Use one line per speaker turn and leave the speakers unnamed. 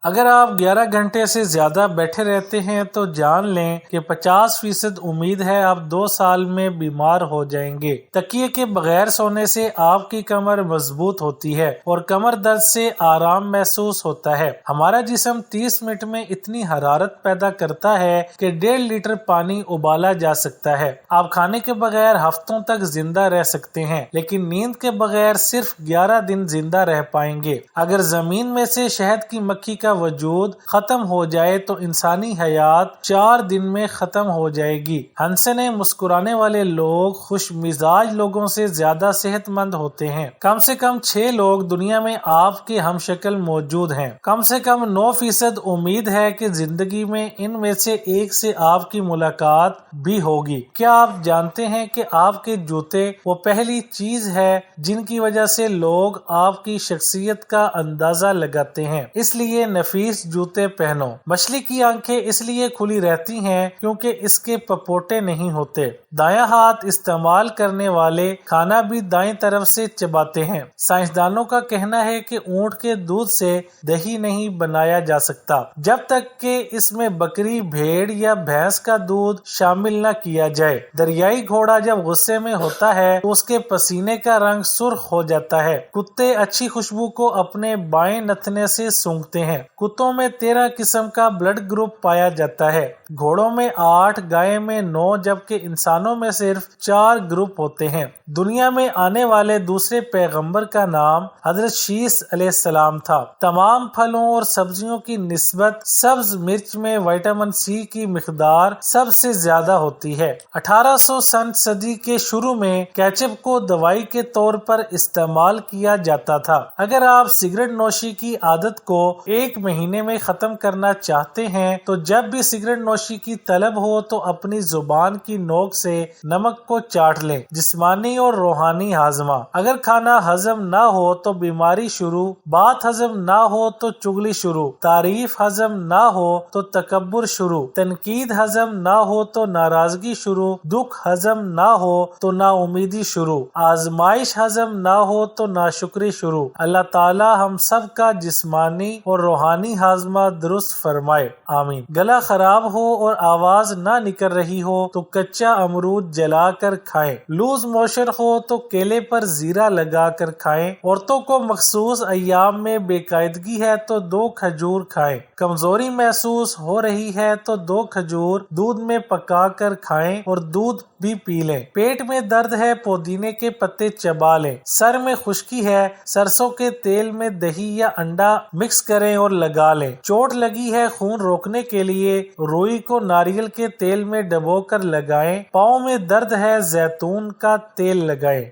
اگر آپ 11 گھنٹے سے زیادہ بیٹھے رہتے ہیں تو جان لیں کہ 50% امید ہے آپ 2 سال میں بیمار ہو جائیں گے۔ تکیے کے بغیر سونے سے آپ کی کمر مضبوط ہوتی ہے اور کمر درد سے آرام محسوس ہوتا ہے۔ ہمارا جسم 30 منٹ میں اتنی حرارت پیدا کرتا ہے کہ 1.5 لیٹر پانی ابالا جا سکتا ہے۔ آپ کھانے کے بغیر ہفتوں تک زندہ رہ سکتے ہیں لیکن نیند کے بغیر صرف 11 دن زندہ رہ پائیں گے۔ اگر زمین میں سے شہد کی مکھی کا وجود ختم ہو جائے تو انسانی حیات 4 دن میں ختم ہو جائے گی۔ ہنسنے مسکرانے والے لوگ خوش مزاج لوگوں سے زیادہ صحت مند ہوتے ہیں۔ کم سے کم 6 لوگ دنیا میں آپ کے ہم شکل موجود ہیں۔ کم سے کم 9% امید ہے کہ زندگی میں ان میں سے ایک سے آپ کی ملاقات بھی ہوگی۔ کیا آپ جانتے ہیں کہ آپ کے جوتے وہ پہلی چیز ہے جن کی وجہ سے لوگ آپ کی شخصیت کا اندازہ لگاتے ہیں؟ اس لیے نفیس جوتے پہنو۔ مچھلی کی آنکھیں اس لیے کھلی رہتی ہیں کیونکہ اس کے پپوٹے نہیں ہوتے۔ دایاں ہاتھ استعمال کرنے والے کھانا بھی دائیں طرف سے چباتے ہیں۔ سائنسدانوں کا کہنا ہے کہ اونٹ کے دودھ سے دہی نہیں بنایا جا سکتا جب تک کہ اس میں بکری، بھیڑ یا بھینس کا دودھ شامل نہ کیا جائے۔ دریائی گھوڑا جب غصے میں ہوتا ہے تو اس کے پسینے کا رنگ سرخ ہو جاتا ہے۔ کتے اچھی خوشبو کو اپنے بائیں نتنے سے سونگھتے ہیں۔ کتوں میں 13 قسم کا بلڈ گروپ پایا جاتا ہے۔ گھوڑوں میں 8، گائے میں 9 جبکہ انسانوں میں صرف 4 گروپ ہوتے ہیں۔ دنیا میں آنے والے دوسرے پیغمبر کا نام حضرت شیس علیہ السلام تھا۔ تمام پھلوں اور سبزیوں کی نسبت سبز مرچ میں وٹامن سی کی مقدار سب سے زیادہ ہوتی ہے۔ 1800 صدی کے شروع میں کیچپ کو دوائی کے طور پر استعمال کیا جاتا تھا۔ اگر آپ سگریٹ نوشی کی عادت کو 1 مہینے میں ختم کرنا چاہتے ہیں تو جب بھی سگریٹ نوشی کی طلب ہو تو اپنی زبان کی نوک سے نمک کو چاٹ لیں۔ جسمانی اور روحانی ہاضمہ۔ اگر کھانا ہضم نہ ہو تو بیماری شروع، بات ہضم نہ ہو تو چغلی شروع، تعریف ہضم نہ ہو تو تکبر شروع، تنقید ہضم نہ ہو تو ناراضگی شروع، دکھ ہضم نہ ہو تو نا امیدی شروع، آزمائش ہضم نہ ہو تو ناشکری شروع۔ اللہ تعالی ہم سب کا جسمانی اور روحانی ہاضمہ درست فرمائے، آمین۔ گلا خراب ہو اور آواز نہ نکل رہی ہو تو کچا امرود جلا کر کھائیں۔ لوز موشن ہو تو کیلے پر زیرہ لگا کر کھائیں۔ عورتوں کو مخصوص ایام میں بے قاعدگی ہے تو 2 کھجور کھائیں۔ کمزوری محسوس ہو رہی ہے تو 2 کھجور دودھ میں پکا کر کھائیں اور دودھ بھی پی لیں۔ پیٹ میں درد ہے، پودینے کے پتے چبا لیں۔ سر میں خشکی ہے، سرسوں کے تیل میں دہی یا انڈا مکس کریں اور لگا لیں۔ چوٹ لگی ہے، خون روکنے کے لیے روئی کو ناریل کے تیل میں ڈبو کر لگائیں۔ پاؤں میں درد ہے، زیتون کا تیل لگائیں۔